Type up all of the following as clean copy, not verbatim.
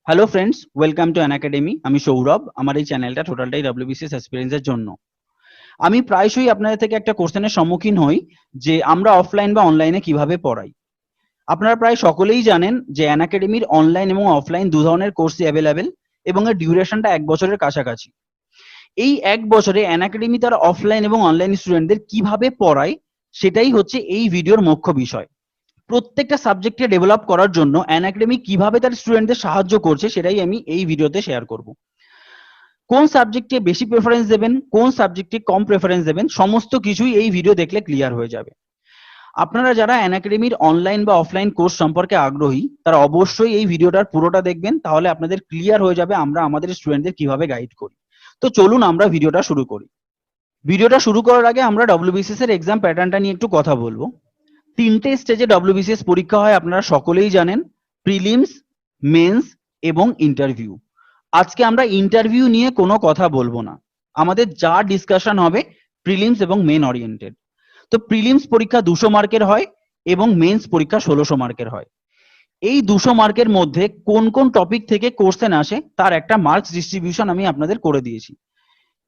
Hello friends, welcome to an academy. আমি সৌরভ। আমার এই চ্যানেলটা টোটালটাই ডব্লিউবিসিএস এক্সপিরিয়েন্সের জন্য। আমি প্রায়শই আপনাদের থেকে একটা কোশ্চেনের সম্মুখীন হই যে আমরা অফলাইন বা অনলাইনে কিভাবে পড়াই। আপনারা প্রায় সকলেই জানেন যে অ্যান একাডেমির অনলাইন এবং অফলাইন দু ধরনের কোর্সই অ্যাভেলেবেল এবং এর ডিউরেশনটা 1 বছরের কাছাকাছি। এই 1 বছরে অ্যান একাডেমি তার অফলাইন এবং অনলাইন স্টুডেন্টদের কিভাবে পড়ায় সেটাই হচ্ছে এই ভিডিওর মুখ্য বিষয়। প্রত্যেকটা সাবজেক্টকে ডেভেলপ করার জন্য অ্যান একাডেমি কিভাবে তার স্টুডেন্টদের সাহায্য করছে সেটাই আমি এই ভিডিওতে শেয়ার করব। কোন সাবজেক্টে বেশি প্রেফারেন্স দেবেন, কোন সাবজেক্টে কম প্রেফারেন্স দেবেন, সমস্ত কিছুই এই ভিডিও দেখলে ক্লিয়ার হয়ে যাবে। আপনারা যারা অ্যান একাডেমির অনলাইন বা অফলাইন কোর্স সম্পর্কে আগ্রহী তারা অবশ্যই এই ভিডিওটার পুরোটা দেখবেন, তাহলে আপনাদের ক্লিয়ার হয়ে যাবে আমরা আমাদের স্টুডেন্টদের কিভাবে গাইড করি। তো চলুন আমরা ভিডিওটা শুরু করি। ভিডিওটা শুরু করার আগে আমরা ডব্লিউবিসিএস এর এক্সাম প্যাটার্নটা নিয়ে একটু কথা বলবো। 3টে স্টেজে ডব্লিউবিসিএস পরীক্ষা হয়, আপনারা সকলেই জানেন। প্রিলিমস, মেন্স এবং ইন্টারভিউ। আজকে আমরা ইন্টারভিউ নিয়ে কোনো কথা বলবো না, আমাদের যা ডিসকাশন হবে প্রিলিমস এবং মেন ওরিয়েন্টেড। তো প্রিলিমস পরীক্ষা 200 মার্কের হয় এবং মেন্স পরীক্ষা 1600 মার্কের হয়। এই 200 মার্কের মধ্যে কোন কোন টপিক থেকে কোশ্চেন আসে তার একটা মার্কস ডিস্ট্রিবিউশন আমি আপনাদের করে দিয়েছি।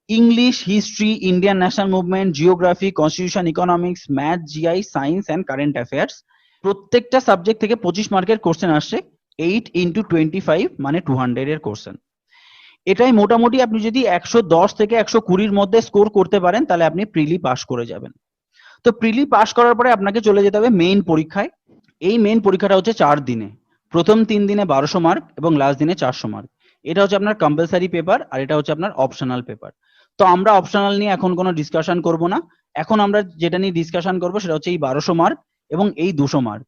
English, history, Indian national movement, geography, constitution, economics, math, GI, science and current affairs, প্রত্যেকটা সাবজেক্ট থেকে 25 মার্কের কোশ্চেন আসছে। 8 ইন্টু 25 মানে 200 এর কোশ্চেন। এটাই মোটামুটি আপনি যদি 110 থেকে 120-র মধ্যে স্কোর করতে পারেন তাহলে আপনি প্রিলি পাস করে যাবেন। তো প্রিলি পাস করার পরে আপনাকে চলে যেতে হবে মেইন পরীক্ষায়। এই মেইন পরীক্ষাটা হচ্ছে 4 দিনে। প্রথম 3 দিনে 1200 মার্ক এবং লাস্ট দিনে 400 মার্ক। এটা হচ্ছে আপনার কম্পালসারি পেপার আর এটা হচ্ছে আপনার অপশনাল পেপার। তো আমরা অপশনাল নিয়ে এখন কোনো ডিসকাশন করব না। এখন আমরা যেটা নিয়ে ডিসকাশন করব সেটা হচ্ছে এই 1200 মার্ক এবং এই 200 মার্ক,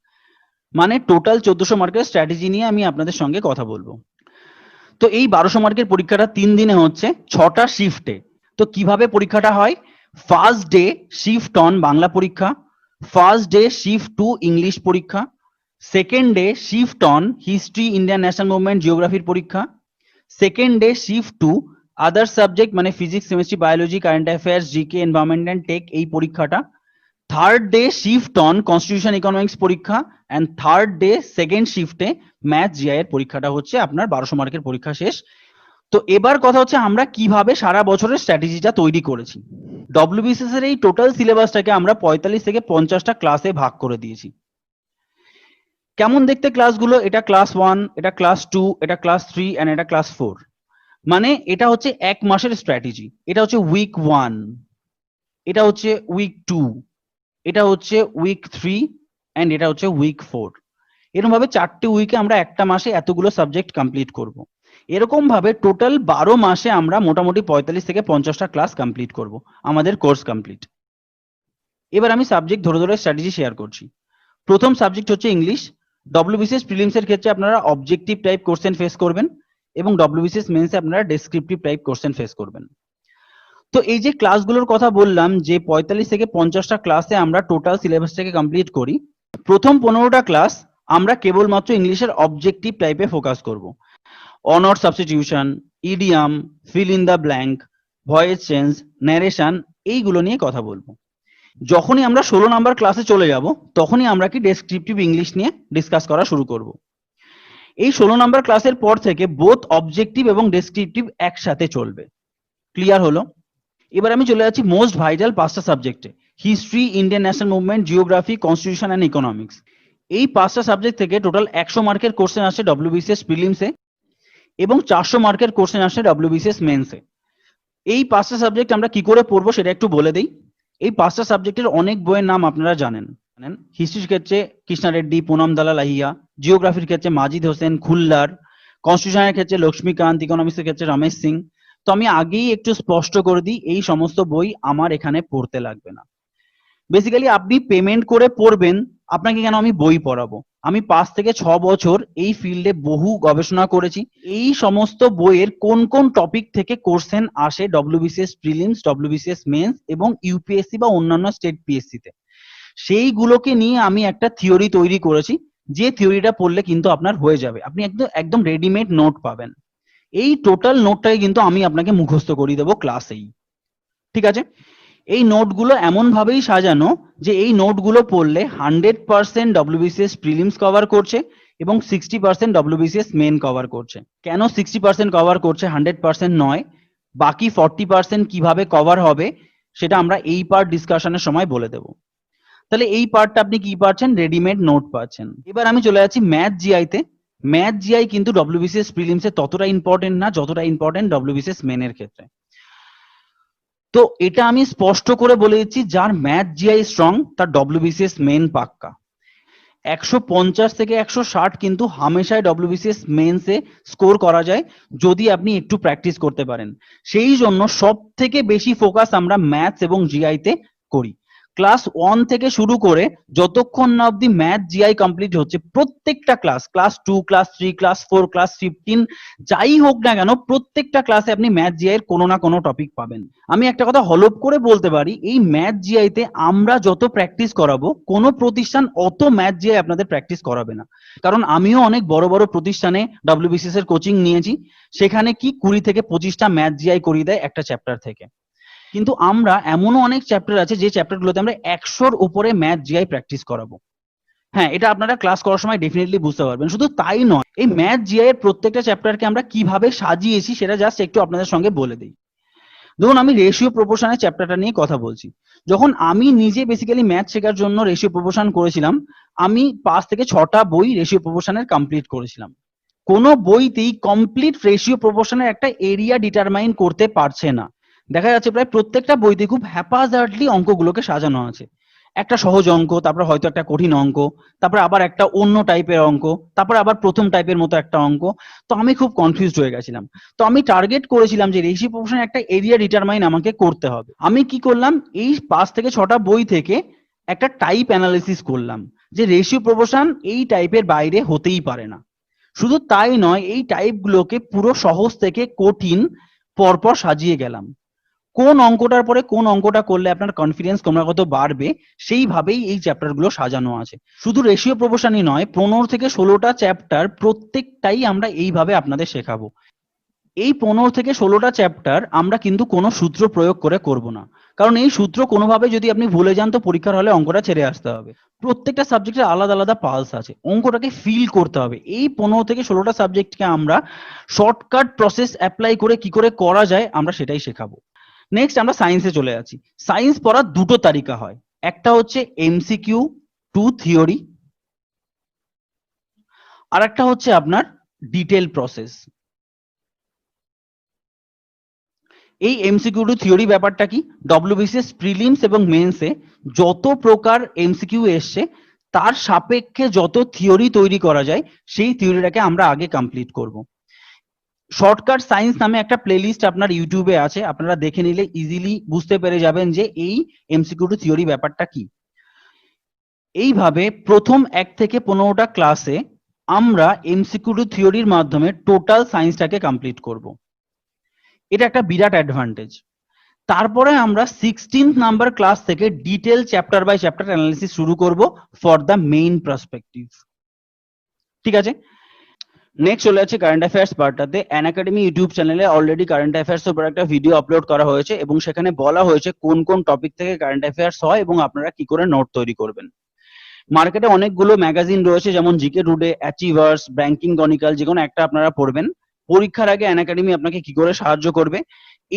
মানে টোটাল 1400 মার্কের স্ট্র্যাটেজি নিয়ে আমি আপনাদের সঙ্গে কথা বলবো। তো এই 1200 মার্কের পরীক্ষাটা 3 দিনে হচ্ছে 6টা শিফটে। তো কিভাবে পরীক্ষাটা হয়? First day shift on Bangla পরীক্ষা, first day shift two English পরীক্ষা, second day shift on history, Indian national movement, জিওগ্রাফির পরীক্ষা, second day shift two other subject মানে physics, chemistry, biology, current affairs, GK, environment and tech এই পরীক্ষাটা, third day shift on constitution, economics পরীক্ষা, and third day second শিফটে math, GI এর পরীক্ষাটা হচ্ছে আপনার 1200 মার্কের পরীক্ষা শেষ। তো এবার কথা হচ্ছে আমরা কিভাবে সারা বছরের স্ট্র্যাটেজিটা তৈরি করেছি। ডব্লিউবিসিএস এর এই টোটাল সিলেবাসটাকে আমরা 45 থেকে 50টা ক্লাসে ভাগ করে দিয়েছি। কেমন দেখতে ক্লাসগুলো? এটা ক্লাস 1, এটা ক্লাস 2, এটা ক্লাস 3 এন্ড এটা ক্লাস 4। মানে এটা হচ্ছে 1 মাসের স্ট্র্যাটেজি। এটা হচ্ছে উইক 1, এটা হচ্ছে উইক 2, এটা হচ্ছে উইক 3 এন্ড এটা হচ্ছে উইক 4। এরকম ভাবে 4টে উইকে আমরা একটা মাসে এতগুলো সাবজেক্ট কমপ্লিট করব। এরকম ভাবে টোটাল 12 মাসে আমরা মোটামুটি 45 থেকে 50টা ক্লাস কমপ্লিট করব আমাদের কোর্স কমপ্লিট। এবার আমি সাবজেক্ট ধরে ধরে স্ট্র্যাটেজি শেয়ার করছি। প্রথম সাবজেক্ট হচ্ছে ইংলিশ। ডব্লিউবিসিএস প্রিলিমস এর ক্ষেত্রে আপনারা অবজেক্টিভ টাইপ কোশ্চেন ফেস করবেন এবং ডব্লিউবিসিএস মেন্সে আপনারা ডেসক্রিপটিভ টাইপ কোশ্চেন ফেস করবেন। তো এই যে ক্লাসগুলোর কথা বললাম যে 45 থেকে 50টা ক্লাসে আমরা টোটাল সিলেবাসটাকে কমপ্লিট করি, প্রথম 15টা ক্লাস আমরা কেবলমাত্র ইংলিশের অবজেক্টিভ টাইপে ফোকাস করব। On-or substitution, idiom, fill in the blank, voice change, narration এইগুলো নিয়ে কথা বলবো। যখনই আমরা 16 নাম্বার ক্লাসে চলে যাব তখনই আমরা কি ডেসক্রিপটিভ ইংলিশ নিয়ে ডিসকাস করা শুরু করব। এই 16 নাম্বার ক্লাসের পর থেকে বোথ অবজেক্টিভ এবং ডেসক্রিপটিভ একসাথে চলবে। ক্লিয়ার হলো? এবার আমি চলে যাচ্ছি মোস্ট ভাইটাল 5টা সাবজেক্টে। History, Indian national movement, geography, constitution and economics. এই 5টা সাবজেক্ট থেকে টোটাল 100 মার্কের কোশ্চেন আসে ডব্লিউবিসিএস প্রিলিমসে এবং 400 মার্কের কোশ্চেন আসে ডব্লিউবিসিএস মেন্সে। এই 5টা সাবজেক্ট আমরা কি করে পড়বো সেটা একটু বলে দিই। এই 5টা সাবজেক্টের অনেক বইয়ের নাম আপনারা জানেন। হিস্ট্রির ক্ষেত্রে কৃষ্ণা রেড্ডি, পুনম দালা লাহিয়া, জিওগ্রাফির ক্ষেত্রে মাজিদ হোসেন খুল্লার, কনস্টিটিউশনের ক্ষেত্রে লক্ষ্মীকান্ত, ইকোনমিক্সের ক্ষেত্রে রমেশ সিং। তো আমি আগেই একটু স্পষ্ট করে দিই এই সমস্ত বই আমার এখানে পড়তে লাগবে না। বেসিক্যালি আপনি পেমেন্ট করে পড়বেন, আপনাকে কেন আমি বই পড়াবো? আমি 5 থেকে 6 বছর এই ফিল্ডে বহু গবেষণা করেছি। এই সমস্ত বইয়ের কোন কোন টপিক থেকে কোশ্চেন আসে ডব্লিউবিসিএস প্রিলিমস, ডব্লিউবিসিএস মেন্স এবং ইউপিএসসি বা অন্যান্য স্টেট পিএসসি তে, সেইগুলোকে নিয়ে আমি একটা থিওরি তৈরি করেছি। যে থিওরিটা পড়লে কিন্তু আপনার হয়ে যাবে, আপনি একদম একদম রেডিমেড নোট পাবেন। এই টোটাল নোটটাই কিন্তু আমি আপনাকে মুখস্থ করিয়ে দেবো ক্লাসেই। ঠিক আছে? এই নোটগুলো এমন ভাবেই সাজানো যে এই নোটগুলো পড়লে 100% ডব্লিউবিসিএস প্রিলিমস কভার করছে এবং 60% ডব্লিউবিসিএস মেন কভার করছে। কেন 60% কভার করছে, 100% নয়? বাকি 40% কিভাবে কভার হবে সেটা আমরা এই পার্ট ডিসকাশনের সময় বলে দেব। তাহলে এই পার্টটা আপনি কি পাচ্ছেন? রেডিমেড নোট পাচ্ছেন। এবার আমি চলে যাচ্ছি ম্যাথ জিআইতে। ম্যাথ জিআই কিন্তু ডব্লিউবিসিএস প্রিলিমসে ততটা ইম্পর্টেন্ট না যতটা ইম্পর্টেন্ট ডব্লিউবিসিএস মেনের ক্ষেত্রে। তো এটা আমি স্পষ্ট করে বলে দিচ্ছি, যার ম্যাথ জিআই স্ট্রং তার ডব্লিউবিসিএস মেন পাক্কা। 150 থেকে 160 কিন্তু হামেশাই ডব্লিউবিসিএস মেন্সে স্কোর করা যায় যদি আপনি একটু প্র্যাকটিস করতে পারেন। সেই জন্য সব থেকে বেশি ফোকাস আমরা ম্যাথস এবং জিআইতে করি। ক্লাস 1 থেকে শুরু করে যতক্ষণ না অব্দি ম্যাথ জিআই কমপ্লিট হচ্ছে, প্রত্যেকটা ক্লাস 2, ক্লাস 3, ক্লাস 4, ক্লাস 15 যাই হোক না কেন, প্রত্যেকটা ক্লাসে আপনি ম্যাথ জিআই এর কোনো না কোনো টপিক পাবেন। আমি একটা কথা হলপ করে বলতে পারি, এই ম্যাথ জিআইতে আমরা যত প্র্যাকটিস করাবো, কোনো প্রতিষ্ঠান অত ম্যাথ জিআই আপনাদের প্র্যাকটিস করাবে না। কারণ আমিও অনেক বড় বড় প্রতিষ্ঠানে ডব্লিউবিসিএস এর কোচিং নিয়েছি, সেখানে কি 20 থেকে 25টা ম্যাথ জিআই করিয়ে দেয় একটা চ্যাপ্টার থেকে। কিন্তু আমরা এমনও অনেক চ্যাপ্টার আছে যে চ্যাপ্টারগুলোতে আমরা 100-র উপরে ম্যাথ জিআই প্র্যাকটিস করাবো। হ্যাঁ, এটা আপনারা ক্লাস করার সময় ডেফিনেটলি বুঝতে পারবেন। শুধু তাই নয়, এই ম্যাথ জিআই এর প্রত্যেকটা চ্যাপ্টারকে আমরা কিভাবে সাজিয়েছি সেটা জাস্ট একটু আপনাদের সঙ্গে বলে দিই। ধরুন আমি রেশিও প্রপোর্শনের চ্যাপ্টারটা নিয়ে কথা বলছি। যখন আমি নিজে বেসিক্যালি ম্যাথ শেখার জন্য রেশিও প্রপোর্শন করেছিলাম, আমি 5 থেকে 6টা বই রেশিও প্রপোর্শনের কমপ্লিট করেছিলাম। কোনো বইতেই কমপ্লিট রেশিও প্রপোর্শনের একটা এরিয়া ডিটারমাইন করতে পারছে না। দেখা যাচ্ছে প্রায় প্রত্যেকটা বইতে খুব হ্যাপাজার্ডলি অঙ্কগুলোকে সাজানো আছে। একটা সহজ অঙ্ক, তারপর হয়তো একটা কঠিন অঙ্ক, তারপর আবার একটা অন্য টাইপের অঙ্ক, তারপর আবার প্রথম টাইপের মতো একটা অঙ্ক। তো আমি খুব কনফিউজড হয়ে গেছিলাম। তো আমি টার্গেট করেছিলাম যে রেশিও প্রপোর্শনের একটা এরিয়া ডিটারমাইন আমাকে করতে হবে। আমি কি করলাম, এই 5 থেকে 6টা বই থেকে একটা টাইপ অ্যানালিসিস করলাম যে রেশিও প্রপোর্শন এই টাইপের বাইরে হতেই পারে না। শুধু তাই নয়, এই টাইপগুলোকে পুরো সহজ থেকে কঠিন পরপর সাজিয়ে গেলাম। কোন অঙ্কটার পরে কোন অঙ্কটা করলে আপনার কনফিডেন্স ক্রমাগত বাড়বে, সেইভাবেই এই চ্যাপ্টারগুলো সাজানো আছে। শুধু রেশিও প্রপোর্শনই নয়, 15 থেকে 16টা চ্যাপ্টার প্রত্যেকটাই আমরা এইভাবে আপনাদের শেখাবো। এই 15 থেকে 16টা চ্যাপ্টার আমরা কিন্তু কোনো সূত্র প্রয়োগ করে করব না, কারণ এই সূত্র কোনোভাবে যদি আপনি ভুলে যান তো পরীক্ষার হলে অঙ্কটা ছেড়ে আসতে হবে। প্রত্যেকটা সাবজেক্টের আলাদা আলাদা পালস আছে, অঙ্কটাকে ফিল করতে হবে। এই 15 থেকে 16টা সাবজেক্টকে আমরা শর্টকাট প্রসেস অ্যাপ্লাই করে কি করে করা যায় আমরা সেটাই শেখাবো। নেক্সট আমরা সায়েন্সে চলে যাচ্ছি। সায়েন্স পড়ার দুটো তালিকা হয়, একটা হচ্ছে এমসিকিউ টু থিওরি, আর একটা হচ্ছে আপনার ডিটেল প্রসেস। এই এমসিকিউ টু থিওরি ব্যাপারটা কি, ডব্লিউবিসিএস প্রিলিমস এবং মেন্সে যত প্রকার এমসিকিউ এসছে তার সাপেক্ষে যত থিওরি তৈরি করা যায় সেই থিওরিটাকে আমরা আগে কমপ্লিট করব। শর্টকাট সায়েন্স নামে একটা প্লেলিস্ট আপনার ইউটিউবে আছে, আপনারা দেখে নিলে ইজিলি বুঝতে পেরে যাবেন যে এই এমসিকিউ টু থিওরি ব্যাপারটা কি। এইভাবে প্রথম 1 থেকে 15টা ক্লাসে আমরা এমসিকিউ টু থিওরির মাধ্যমে টোটাল সায়েন্সটাকে কমপ্লিট করব। এটা একটা বিরাট অ্যাডভান্টেজ। তারপরে আমরা 16th নাম্বার ক্লাস থেকে detail chapter by chapter analysis শুরু করব ফর দ্য মেইন পার্সপেক্টিভ। ঠিক আছে, নেক্সট চলে যাচ্ছে কারেন্ট অ্যাফেয়ার্স পার্টটাতে। অ্যানাকাডেমি ইউটিউব চ্যানেলে অলরেডি কারেন্ট অ্যাফেয়ার্স এর উপর একটা ভিডিও আপলোড করা হয়েছে এবং সেখানে বলা হয়েছে কোন কোন টপিক থেকে কারেন্ট অ্যাফেয়ার্স হয় এবং আপনারা কি করে নোট তৈরি করবেন। মার্কেটে অনেকগুলো ম্যাগাজিন রয়েছে, যেমন GK today, achievers, banking chronicle, যে কোনো একটা আপনারা পড়বেন। পরীক্ষার আগে অ্যানাকাডেমি আপনাকে কি করে সাহায্য করবে,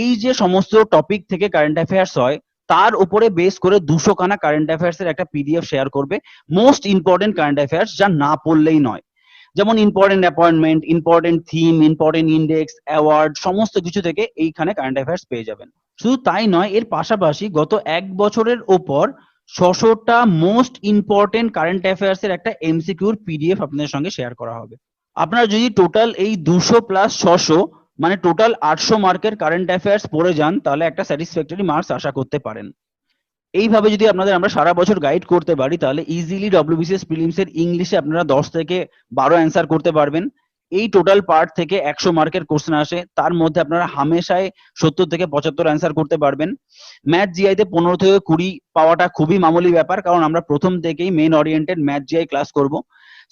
এই যে সমস্ত টপিক থেকে কারেন্ট অ্যাফেয়ার্স হয় তার উপরে বেস করে 200 খানা কারেন্ট অ্যাফেয়ার্স এর একটা পিডিএফ শেয়ার করবে, মোস্ট ইম্পর্টেন্ট কারেন্ট অ্যাফেয়ার্স যা না পড়লেই নয়। যেমন important appointment, important theme, important index, award, সমস্ত কিছু থেকে এইখানে কারেন্ট অ্যাফেয়ার্স পেয়ে যাবেন। শুধু তাই নয়, এর পাশাপাশি গত 1 বছরের ওপর 600টা মোস্ট ইম্পর্টেন্ট কারেন্ট অ্যাফেয়ার্স এর একটা এমসিকিউর পিডিএফ আপনাদের সঙ্গে শেয়ার করা হবে। আপনারা যদি টোটাল এই 200 প্লাস 600 মানে টোটাল 800 মার্কের কারেন্ট অ্যাফেয়ার্স পড়ে যান, তাহলে একটা স্যাটিসফ্যাক্টরি মার্কস আশা করতে পারেন। এইভাবে যদি আপনাদের আমরা সারা বছর গাইড করতে পারি তাহলে ইজিলি ডব্লিউবিসিএস প্রিলিমস এর ইংলিশে আপনারা 10 থেকে 12 অ্যান্সার করতে পারবেন। এই টোটাল পার্ট থেকে 100 মার্কের কোশ্চেন আসে, তার মধ্যে আপনারা হামেশায় 70 থেকে 75 অ্যান্সার করতে পারবেন। ম্যাথ জিআইতে 15 থেকে 20 পাওয়াটা খুবই মামুলি ব্যাপার, কারণ আমরা প্রথম থেকেই main oriented math GI class করব।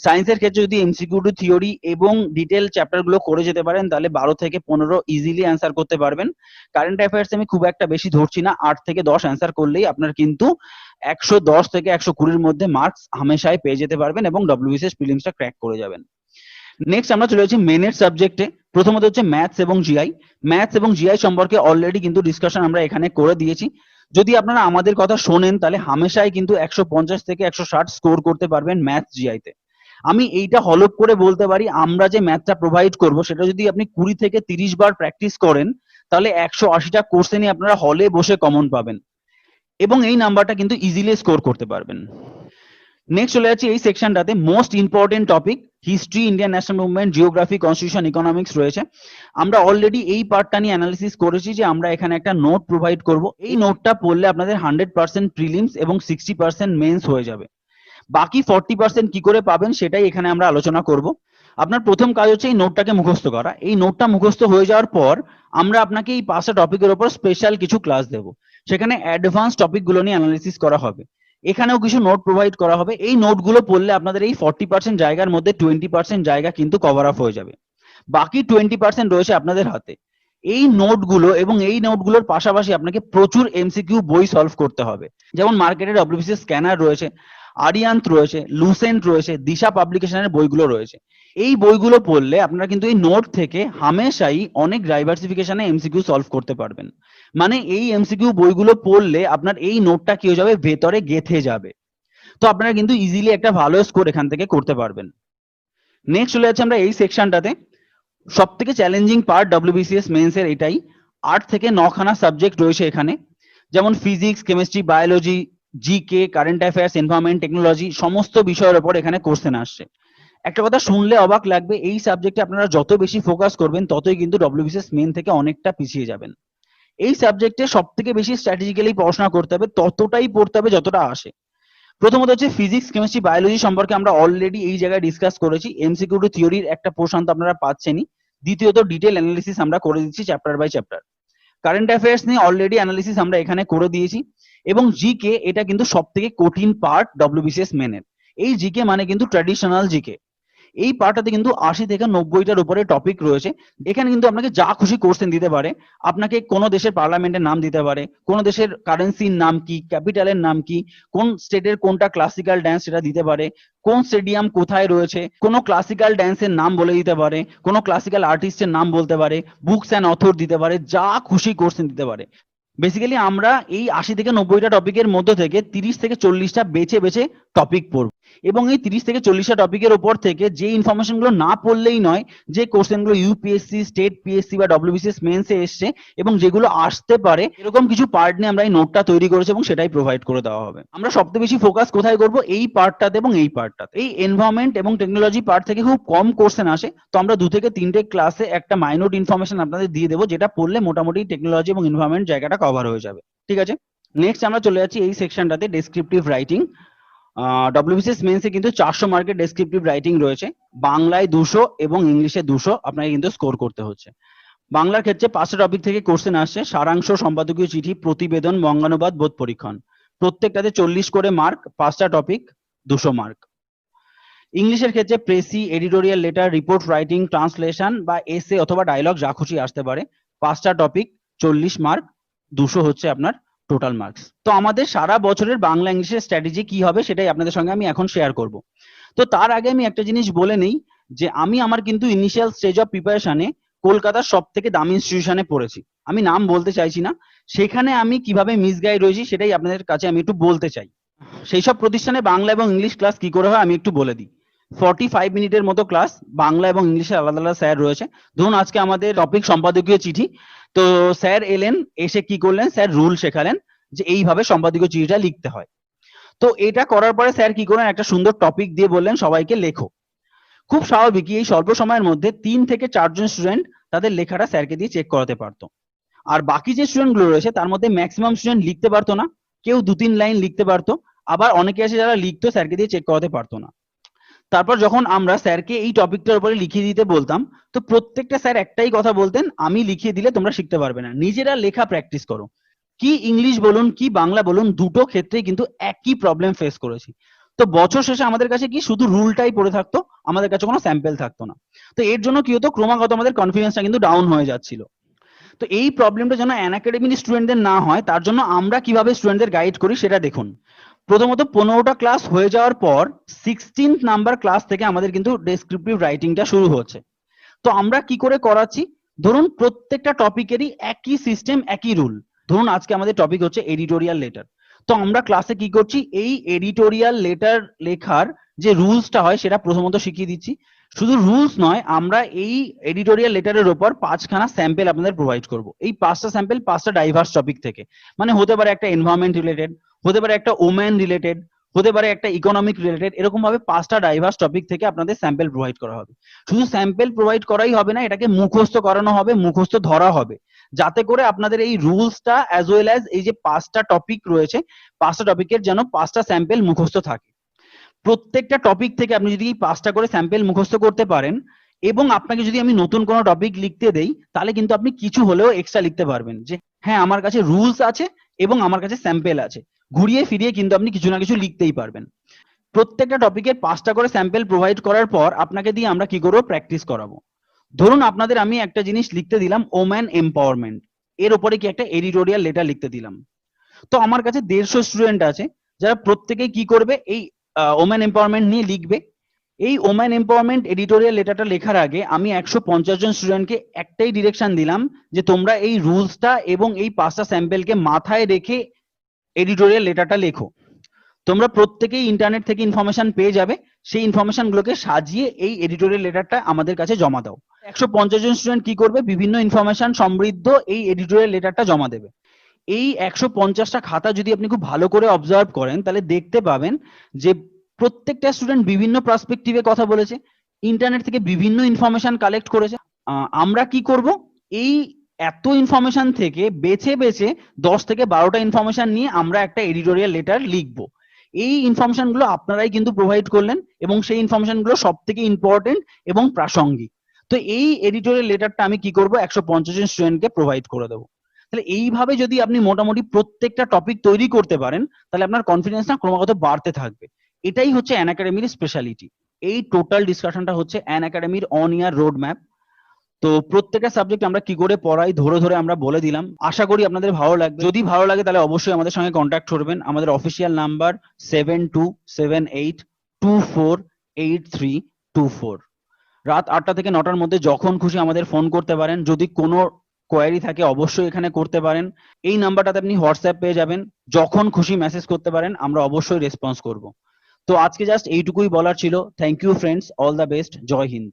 সায়েন্সের ক্ষেত্রে যদি এমসিকিউ টু থিওরি এবং ডিটেল চ্যাপ্টার গুলো করে যেতে পারেন তাহলে 12 থেকে 15 ইজিলি অ্যান্সার করতে পারবেন। কারেন্ট অ্যাফেয়ার্স আমি খুব একটা বেশি ধরছি না, 8 থেকে 10 অ্যান্সার করলেই আপনার কিন্তু 110 থেকে 120-র মধ্যে মার্কস হামেশাই পেয়ে যেতে পারবেন এবং ডব্লিউবিসিএস প্রিলিমসটা ক্র্যাক করে যাবেন। নেক্সট আমরা চলে যাচ্ছি মেনের সাবজেক্টে। প্রথমত হচ্ছে ম্যাথস এবং জিআই। ম্যাথস এবং জিআই সম্পর্কে অলরেডি কিন্তু ডিসকাশন আমরা এখানে করে দিয়েছি। যদি আপনারা আমাদের কথা শোনেন তাহলে হামেশাই কিন্তু 150 থেকে 160 স্কোর করতে পারবেন ম্যাথস জিআইতে। আমি এইটা হলপ করে বলতে পারি, আমরা যে ম্যাথটা প্রোভাইড করব সেটা যদি আপনি 20 থেকে 30 বার প্র্যাকটিস করেন তাহলে 180টা কোশ্চেনই আপনারা হলে বসে কমন পাবেন এবং এই নাম্বারটা কিন্তু ইজিলি স্কোর করতে পারবেন। নেক্সট চলে যাচ্ছি এই সেকশনটাতে most important topic history, Indian national movement, geography, constitution, economics রয়েছে। আমরা অলরেডি এই পার্টটা নিয়ে অ্যানালিসিস করেছি যে আমরা এখানে একটা নোট প্রোভাইড করব। এই নোটটা পড়লে আপনাদের 100% প্রিলিমস এবং 60% মেন্স হয়ে যাবে। বাকি 40% কি করে পাবেন সেটাই এখানে আমরা আলোচনা করব। আপনার প্রথম কাজ হচ্ছে এই নোটটাকে মুখস্থ করা। এই নোটটা মুখস্থ হয়ে যাওয়ার পর আমরা আপনাকে এই 5টা টপিকের উপর স্পেশাল কিছু ক্লাস দেব, সেখানে অ্যাডভান্স টপিকগুলো নিয়ে অ্যানালিসিস করা হবে। এখানেও কিছু নোট প্রোভাইড করা হবে। এই নোটগুলো পড়লে আপনাদের এই 40% জায়গার মধ্যে 20% জায়গা কিন্তু কভার আপ হয়ে যাবে। বাকি 20% রয়েছে আপনাদের হাতে। এই নোটগুলো এবং এই নোটগুলোর পাশাপাশি আপনাকে প্রচুর এমসিকিউ বই সলভ করতে হবে। যেমন মার্কেটে ডব্লিউবিসিএস স্ক্যানার রয়েছে, আরিয়ান্ত রয়েছে, লুসেন্ট রয়েছে, দিশা পাবলিকেশনের বইগুলো রয়েছে। এই বইগুলো পড়লে আপনারা কিন্তু এই নোট থেকে হামেশাই অনেক ডাইভার্সিফিকেশনে এমসিকিউ সলভ করতে পারবেন। মানে এই এমসিকিউ বইগুলো পড়লে আপনার এই নোটটা কি হয়ে যাবে, ভেতরে গেঁথে যাবে। তো আপনারা কিন্তু ইজিলি একটা ভালো স্কোর এখান থেকে করতে পারবেন। নেক্সট চলে যাচ্ছে আমরা এই সেকশনটাতে। সব থেকে চ্যালেঞ্জিং পার্ট ডব্লিউবিসিএস মেন্স এর এটাই। 8 থেকে 9খানা সাবজেক্ট রয়েছে এখানে, যেমন physics, chemistry, biology, GK, current affairs, environment, technology, সমস্ত বিষয়ের উপর এখানে কোশ্চেন আসছে। একটা কথা শুনলে অবাক লাগবে, এই সাবজেক্টে আপনারা যত বেশি ফোকাস করবেন ততই কিন্তু ডব্লিউবিসিএস মেন থেকে অনেকটা পিছিয়ে যাবেন। এই সাবজেক্টে সব থেকে বেশি স্ট্র্যাটেজিক্যালি পড়াশোনা করতে হবে, ততটাই পড়তে হবে যতটা আসে। প্রথমত হচ্ছে ফিজিক্স, কেমিস্ট্রি, বায়োলজি সম্পর্কে আমরা অলরেডি এই জায়গায় ডিসকাস করেছি। এমসিকিউ টু থিওরির একটা পোর্শন তো আপনারা পাচ্ছেনই। দ্বিতীয়ত ডিটেল অ্যানালিসিস আমরা করে দিচ্ছি chapter by chapter. Current affairs নিয়ে অলরেডি অ্যানালিসিস আমরা এখানে করে দিয়েছি। এবং জিকে, এটা কিন্তু সব থেকে কঠিন পার্ট ডব্লিউবিসিএস মেনের। এই জিকে মানে কিন্তু ট্র্যাডিশনাল জিকে। এই পার্টটাতে কিন্তু 80 থেকে 90টার উপরে টপিক রয়েছে। এখানে কিন্তু আপনাকে যা খুশি কোশ্চেন দিতে পারে। আপনাকে কোন দেশের পার্লামেন্টের নাম দিতে পারে, কোন দেশের কারেন্সির নাম কি, ক্যাপিটালের নাম কি, কোন স্টেটের কোনটা ক্লাসিক্যাল ড্যান্স সেটা দিতে পারে, কোন স্টেডিয়াম কোথায় রয়েছে, কোন ক্লাসিক্যাল ড্যান্সের নাম বলে দিতে পারে, কোন ক্লাসিক্যাল আর্টিস্টের নাম বলতে পারে, বুকস অ্যান্ড অথর দিতে পারে, যা খুশি কোশ্চেন দিতে পারে। বেসিক্যালি আমরা এই 80 থেকে 90টা টপিকের মধ্যে থেকে 30 থেকে 40টা বেছে বেছে টপিক পড়ব এবং এই 30 থেকে 40টা টপিকের উপর থেকে যে ইনফরমেশন গুলো না পড়লেই নয়, যে কোশ্চেন গুলো ইউপিএসসি, স্টেট পিএসসি বা ডব্লিউবিসিএস মেন্সে এসছে এবং যেগুলো আসতে পারে, এরকম কিছু পার্ট নিয়ে আমরা এই নোটটা তৈরি করেছি এবং সেটাই প্রোভাইড করে দেওয়া হবে। আমরা সবচেয়ে বেশি ফোকাস কোথায় করব, এই পার্টটাতে এবং এই পার্টটাতে। এই এনভায়রনমেন্ট এবং টেকনোলজি পার্ট থেকে খুব কম কোশ্চেন আসে, তো আমরা 2 থেকে 3টে ক্লাসে একটা মাইনর ইনফরমেশন আপনাদের দিয়ে দেবো, যেটা পড়লে মোটামুটি টেকনোলজি এবং এনভায়রনমেন্ট জায়গাটা কভার হয়ে যাবে। ঠিক আছে, নেক্সট আমরা চলে যাচ্ছি এই সেকশনটাতে, ডেসক্রিপটিভ রাইটিং। ডব্লিউবিসিএস মেন্সে কিন্তু 400 মার্কের ডেসক্রিপটিভ রাইটিং রয়েছে। বাংলায় 200 এবং ইংলিশে 200 আপনাকে কিন্তু স্কোর করতে হচ্ছে। বাংলার ক্ষেত্রে 5টা টপিক থেকে কোশ্চেন আসছে: সারাংশ, সম্পাদকীয় চিঠি, প্রতিবেদন, বঙ্গানুবাদ, বোধ পরীক্ষণ। প্রত্যেকটাতে 40 করে মার্ক, 5টা টপিক 200 মার্ক। ইংলিশের ক্ষেত্রে precis, editorial letter, report writing, translation বা এসে অথবা ডায়লগ যা খুশি আসতে পারে। 5টা টপিক 40 মার্ক, 200 হচ্ছে আপনার টোটাল মার্কস। তো আমাদের সারা বছরের বাংলা ইংলিশের স্ট্র্যাটেজি কি হবে সেটাই আপনাদের সঙ্গে আমি এখন শেয়ার করব। তো তার আগে আমি একটা জিনিস বলে নেই যে আমি আমার কিন্তু ইনিশিয়াল স্টেজ অফ প্রিপারেশনে কলকাতার সব থেকে দামি ইনস্টিটিউশনে পড়েছি। আমি নাম বলতে চাইছি না, সেখানে আমি কিভাবে মিসগাইড হয়েছি সেটাই আপনাদের কাছে আমি একটু বলতে চাই। সেই সব প্রতিষ্ঠানে বাংলা এবং ইংলিশ ক্লাস কি করে হয় আমি একটু বলে দিই। 45 মিনিটের মতো ক্লাস, বাংলা এবং ইংলিশে আলাদা আলাদা স্যার রয়েছে। ধরুন আজকে আমাদের টপিক সম্পাদকীয় চিঠি, তো স্যার এলেন, এসে কি করলেন, স্যার রুল শেখালেন যে এইভাবে সম্পাদকীয় চিঠিটা লিখতে হয়। তো এটা করার পরে স্যার কি করলেন, একটা সুন্দর টপিক দিয়ে বললেন সবাইকে লেখো। খুব স্বাভাবিক, এই স্বল্প সময়ের মধ্যে 3 থেকে 4 জন স্টুডেন্ট তাদের লেখাটা স্যারকে দিয়ে চেক করাতে পারতো। আর বাকি যে স্টুডেন্ট গুলো রয়েছে তার মধ্যে ম্যাক্সিমাম স্টুডেন্ট লিখতে পারতো না, কেউ 2-3 লাইন লিখতে পারতো, আবার অনেকে আছে যারা লিখতো স্যারকে দিয়ে চেক করাতে পারতো না। তারপর যখন আমরা স্যারকে এই টপিকটার উপরে লিখিয়ে দিতে বলতাম, তো প্রত্যেকটা স্যার একটাই কথা বলতেন, আমি লিখিয়ে দিলে তোমরা শিখতে পারবে না, নিজেরা লেখা প্র্যাকটিস করো। কি ইংলিশ বলুন কি বাংলা বলুন, দুটো ক্ষেত্রেই কিন্তু একই প্রবলেম ফেস করেছি। তো বছর শেষে আমাদের কাছে কি শুধু রুলটাই পড়ে থাকতো, আমাদের কাছে কোনো স্যাম্পেল থাকতো না। তো এর জন্য কি হতো, ক্রমাগত আমাদের কনফিডেন্সটা কিন্তু ডাউন হয়ে যাচ্ছিল। তো এই প্রবলেমটা যেন অ্যানাকাডেমির স্টুডেন্টদের না হয়, তার জন্য আমরা কিভাবে স্টুডেন্টদের গাইড করি সেটা দেখুন। প্রথমত 15টা ক্লাস হয়ে যাওয়ার পর 16th নাম্বার ক্লাস থেকে আমাদের কিন্তু ডেসক্রিপটিভ রাইটিংটা শুরু হচ্ছে। তো আমরা কি করে করাচ্ছি, ধরুন প্রত্যেকটা টপিকেরই একই সিস্টেম, একই রুল। ধরুন আজকে আমাদের টপিক হচ্ছে এডিটোরিয়াল লেটার। তো আমরা ক্লাসে কি করছি, এই এডিটোরিয়াল লেটার লেখার যে রুলসটা হয় সেটা প্রথমত শিখিয়ে দিচ্ছি। শুধু রুলস নয়, আমরা এই এডিটোরিয়াল লেটারের উপর 5খানা স্যাম্পল আপনাদের প্রোভাইড করব। এই 5টা স্যাম্পল 5টা ডাইভার্স টপিক থেকে, মানে হতে পারে একটা এনভায়রনমেন্ট রিলেটেড, হতে পারে একটা ওমেন রিলেটেড, হতে পারে একটা ইকোনমিক রিলেটেড। এরকম ভাবে 5টা ডাইভার্স টপিক থেকে আপনাদের স্যাম্পল প্রোভাইড করা হবে। শুধু স্যাম্পল প্রোভাইড করাই হবে না, এটাকে মুখস্থ করানো হবে, মুখস্থ ধরা হবে, যাতে করে আপনাদের এই রুলসটা অ্যাজ ওয়েল অ্যাজ এই যে 5টা টপিক রয়েছে, 5টা টপিকের যেন 5টা স্যাম্পল মুখস্থ থাকে। প্রত্যেকটা টপিক থেকে আপনি যদি 5টা করে স্যাম্পল মুখস্থ করতে পারেন, এবং আপনাকে যদি আমি নতুন কোনো টপিক লিখতে দেই, তাহলে কিন্তু আপনি কিছু হলেও এক্সট্রা লিখতে পারবেন, যে হ্যাঁ আমার কাছে রুলস আছে এবং আমার কাছে স্যাম্পল আছে। ঘুরিয়ে ফিরিয়ে কিন্তু আপনি কিছু না কিছু লিখতেই পারবেন। প্রত্যেকটা টপিকের 5টা করে স্যাম্পল প্রোভাইড করার পর আপনাকে দিয়ে আমরা কি করবো, প্র্যাকটিস করাবো। ধরুন আপনাদের আমি একটা জিনিস লিখতে দিলাম, ওম্যান এম্পাওয়ারমেন্ট, এর উপরে কি একটা এডিটোরিয়াল লেটার লিখতে দিলাম। তো আমার কাছে 150 স্টুডেন্ট আছে, যারা প্রত্যেকেই কি করবে, এই ওম্যান এম্পাওয়ারমেন্ট নিয়ে লিখবে। এই ওম্যান এম্পাওয়ারমেন্ট এডিটোরিয়াল লেটারটা লেখার আগে আমি 150 জন স্টুডেন্টকে একটাই ডিরেকশন দিলাম, যে তোমরা এই রুলসটা এবং এই 5টা স্যাম্পলকে মাথায় রেখে এডিটোরিয়াল লেটারটা লেখো। তোমরা প্রত্যেকেই ইন্টারনেট থেকে ইনফরমেশন পেয়ে যাবে, সেই ইনফরমেশন গুলোকে সাজিয়ে এই এডিটোরিয়াল লেটারটা আমাদের কাছে জমা দাও। 150 জন স্টুডেন্ট কি করবে, বিভিন্ন ইনফরমেশন সমৃদ্ধ এই এডিটোরিয়াল লেটারটা জমা দেবে। এই 150টা খাতা যদি আপনি খুব ভালো করে অবজার্ভ করেন, তাহলে দেখতে পাবেন যে প্রত্যেকটা স্টুডেন্ট বিভিন্ন পার্সপেক্টিভে কথা বলেছে, ইন্টারনেট থেকে বিভিন্ন ইনফরমেশন কালেক্ট করেছে। আমরা কি করব, এই এত ইনফরমেশন থেকে বেছে বেছে 10 থেকে 12টা ইনফরমেশন নিয়ে আমরা একটা এডিটোরিয়াল লেটার লিখবো। এই ইনফরমেশন গুলো আপনারাই কিন্তু প্রোভাইড করলেন, এবং সেই ইনফরমেশন গুলো সব থেকে ইম্পর্টেন্ট এবং প্রাসঙ্গিক। তো এই এডিটোরিয়াল লেটারটা আমি কি করব, 150 জন স্টুডেন্টকে প্রোভাইড করে দেবো। তাহলে এইভাবে যদি আপনি মোটামুটি প্রত্যেকটা টপিক তৈরি করতে পারেন, তাহলে আপনার কনফিডেন্সটা ক্রমাগত বাড়তে থাকবে। এটাই হচ্ছে অ্যানাকাডেমির স্পেশালিটি। এই টোটাল ডিসকাশনটা হচ্ছে অ্যানাকাডেমির অন ইয়ার রোড ম্যাপ। তো প্রত্যেকটা সাবজেক্ট আমরা কি করে পড়াই ধরে ধরে আমরা বলে দিলাম। আশা করি আপনাদের ভালো লাগবে। যদি ভালো লাগে তাহলে অবশ্যই আমাদের সঙ্গে কন্ট্যাক্ট করবেন। আমাদের অফিসিয়াল নাম্বার 7278248324। রাত 8টা থেকে 9টার মধ্যে যখন খুশি আমাদের ফোন করতে পারেন। যদি কোনো কোয়ারি থাকে অবশ্যই এখানে করতে পারেন। এই নাম্বারটাতে আপনি হোয়াটসঅ্যাপ পেয়ে যাবেন, যখন খুশি মেসেজ করতে পারেন, আমরা অবশ্যই রেসপন্স করব। তো আজকে জাস্ট এইটুকুই বলার ছিল। Thank you friends, all the best, জয় হিন্দ।